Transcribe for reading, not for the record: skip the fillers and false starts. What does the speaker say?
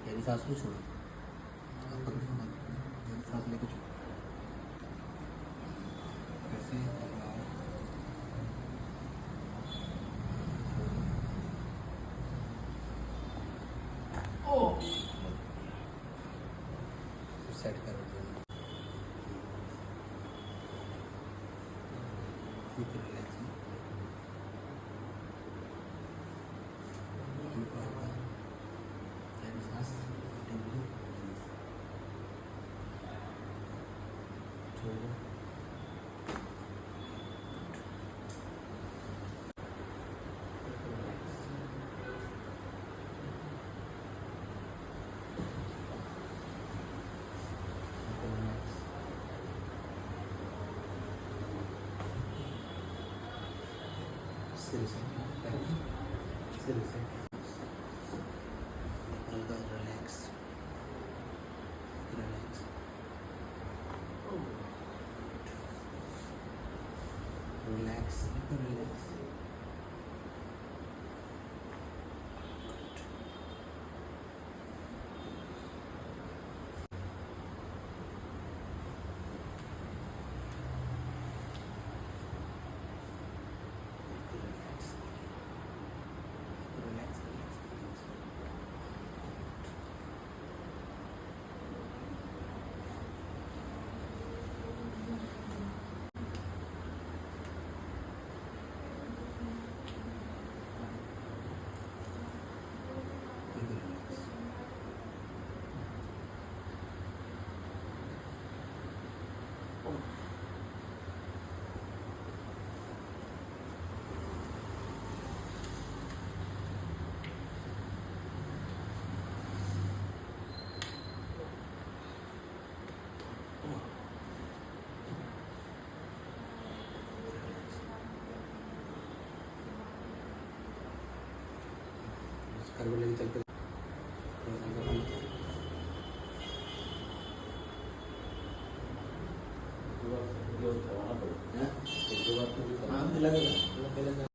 तेरी सांस को छोड़ो, आप पकड़ो मत, मेरी सांस लेके छोड़ो। ऐसे लगाओ, छोड़ो। सेट करो दोनों, कीप रिलैक्सिंग। तेरी सांस डीपली रिलीज, छोड़ो। Seriously. Relax. Relax. Relax. Relax. Relax. Relax. Relax. कर लेके चलते हाँ, लगेगा